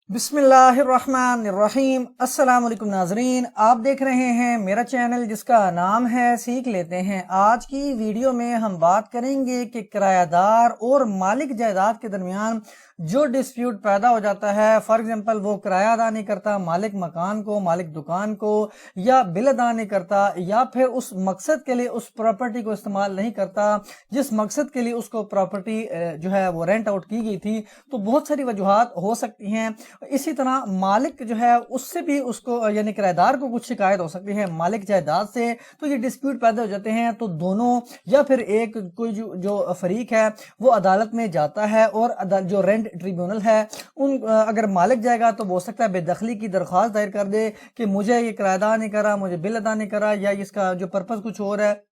बिस्मिल्लाहिर्रहमानिर्रहीम। अस्सलाम वालेकुम नाजरीन, आप देख रहे हैं मेरा चैनल जिसका नाम है सीख लेते हैं। आज की वीडियो में हम बात करेंगे कि किरायादार और मालिक जायदाद के दरमियान जो डिस्प्यूट पैदा हो जाता है, फॉर एग्जांपल वो किराया अदा नहीं करता मालिक मकान को, मालिक दुकान को, या बिल अदा नहीं करता, या फिर उस मकसद के लिए उस प्रॉपर्टी को इस्तेमाल नहीं करता जिस मकसद के लिए उसको प्रॉपर्टी जो है वो रेंट आउट की गई थी। तो बहुत सारी वजूहात हो सकती हैं। इसी तरह मालिक जो है उससे भी उसको यानी किराएदार को कुछ शिकायत हो सकती है मालिक जायदाद से। तो ये डिस्प्यूट पैदा हो जाते हैं, तो दोनों या फिर एक कोई जो फरीक है वो अदालत में जाता है और जो रेंट ट्रिब्यूनल है अगर मालिक जाएगा तो वो हो सकता है बेदखली की दरख्वास्त दायर कर दे कि मुझे ये किराया अदा नहीं करा, मुझे बिल अदा नहीं करा, या इसका जो पर्पस कुछ और है,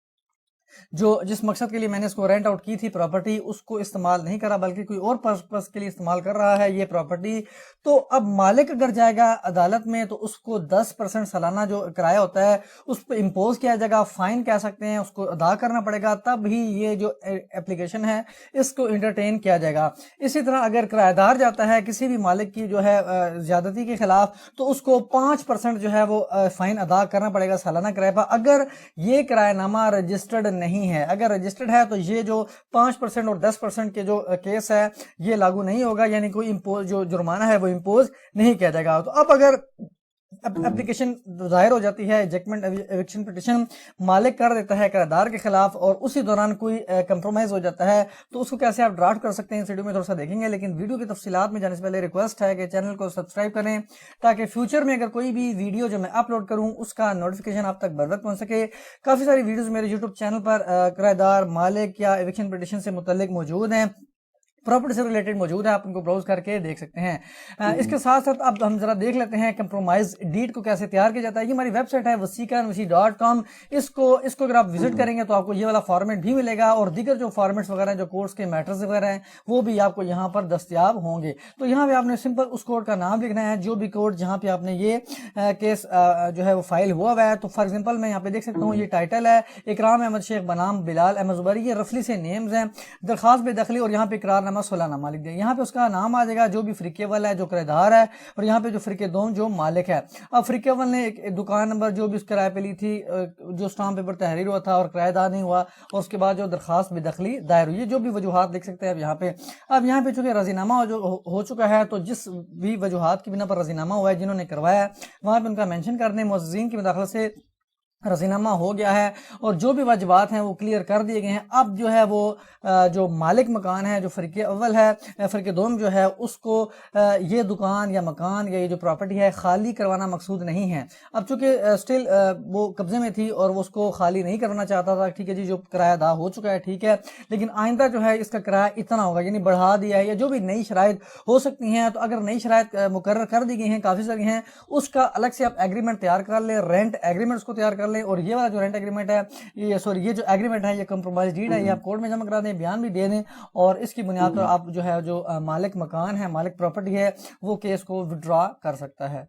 जो जिस मकसद के लिए मैंने इसको रेंट आउट की थी प्रॉपर्टी उसको इस्तेमाल नहीं करा बल्कि कोई और पर्पस के लिए इस्तेमाल कर रहा है ये प्रॉपर्टी। तो अब मालिक अगर जाएगा अदालत में तो उसको 10% सालाना जो किराया होता है उस पर इम्पोज किया जाएगा, फाइन कह सकते हैं, उसको अदा करना पड़ेगा, तब ही ये जो एप्लीकेशन है इसको इंटरटेन किया जाएगा। इसी तरह अगर किराएदार जाता है किसी भी मालिक की जो है ज्यादती के खिलाफ तो उसको 5% जो है वो फाइन अदा करना पड़ेगा सालाना किराए पर। अगर ये किरायानामा रजिस्टर्ड नहीं है, अगर रजिस्टर्ड है तो ये जो 5% और 10% के जो केस है ये लागू नहीं होगा, यानी कोई इम्पोज जो जुर्माना है वो इम्पोज नहीं किया जाएगा। तो अब अगर एप्लीकेशन दायर हो जाती है, एजेक्टमेंट एविक्शन पिटीशन मालिक कर देता है किराएदार के खिलाफ और उसी दौरान कोई कंप्रोमाइज हो जाता है, तो उसको कैसे आप ड्राफ्ट कर सकते हैं इस वीडियो में थोड़ा सा देखेंगे। लेकिन वीडियो की तफसीलात में जाने से पहले रिक्वेस्ट है कि चैनल को सब्सक्राइब करें ताकि फ्यूचर में अगर कोई भी वीडियो जो मैं अपलोड करूं उसका नोटिफिकेशन आप तक बर वक्त पहुंच सके। काफी सारी वीडियोज मेरे यूट्यूब चैनल पर किराएदार, मालिक या एविक्शन पिटीशन से मुतल्लिक मौजूद हैं, प्रॉपर्टी से रिलेटेड मौजूद है, आप उनको ब्राउज करके देख सकते हैं। इसके साथ साथ अब हम जरा देख लेते हैं कंप्रोमाइज डीड को कैसे तैयार किया जाता है। ये हमारी वेबसाइट है wasiqanwasi.com। इसको अगर आप विजिट करेंगे तो आपको ये वाला फॉर्मेट भी मिलेगा और दीगर जो फॉर्मेट्स वगैरह जो कोर्ट्स के मैटर्स वगैरह हैं वो भी आपको यहाँ पर दस्तियाब होंगे। तो यहाँ पे आपने सिंपल उस कोर्ट का नाम लिखना है, जो भी कोर्ट जहाँ पे आपने ये केस जो है वो फाइल हुआ है। तो फॉर एग्जाम्पल मैं यहाँ पे देख सकता हूँ, ये टाइटल है इकराम अहमद शेख बनाम बिलाल अहमद जुबैरी, ये रफली से नेम्स हैं, दरखास्त बेदखली और यहाँ पे इकरार सोलानामा लिख दिया। यहाँ पे उसका नाम आ जाएगा जो भी फ्रीके अव्वल है जो किराएदार है, और यहाँ पे जो फ्रीके दोम जो मालिक है। अब फ्रीके अव्वल ने एक दुकान नंबर जो भी उस किराए पे ली थी, जो स्टाम्प पेपर तहरीर हुआ था और किराएदार नहीं हुआ, और उसके बाद जो दरखास्त बेदखली दायर हुई, जो भी वजूहात लिख सकते हैं अब यहाँ पे। अब यहाँ पे चूंकि रजीनामा हो चुका है तो जिस भी वजूहात की बिना पर रजीनामा हुआ है जिन्होंने करवाया है वहां पे उनका मेंशन करने मुअज़्ज़िज़ीन की मुदाखलत से रजीनामा हो गया है और जो भी वाजिबात हैं वो क्लियर कर दिए गए हैं। अब जो है वो जो मालिक मकान है, जो फरीके अव्वल है, फरीके दोम जो है, उसको ये दुकान या मकान या ये जो प्रॉपर्टी है खाली करवाना मकसूद नहीं है। अब चूंकि स्टिल वो कब्जे में थी और वो उसको खाली नहीं करवाना चाहता था, ठीक है जी, जो किराया अदा हो चुका है ठीक है, लेकिन आइंदा जो है इसका किराया इतना होगा, यानी बढ़ा दिया है या जो भी नई शराइत हो सकती हैं। तो अगर नई शराइत मुकर्रर कर दी गई हैं, काफ़ी सारी हैं, उसका अलग से आप एग्रीमेंट तैयार कर लें, रेंट एग्रीमेंट उसको तैयार कर लें। और ये वाला जो रेंट एग्रीमेंट है ये जो एग्रीमेंट है ये कंप्रोमाइज डीड है, ये आप कोर्ट में जमा करा दें, बयान भी दे दें, और इसकी बुनियाद पर आप जो है जो मालिक मकान है, मालिक प्रॉपर्टी है, वो केस को विड्रॉ कर सकता है।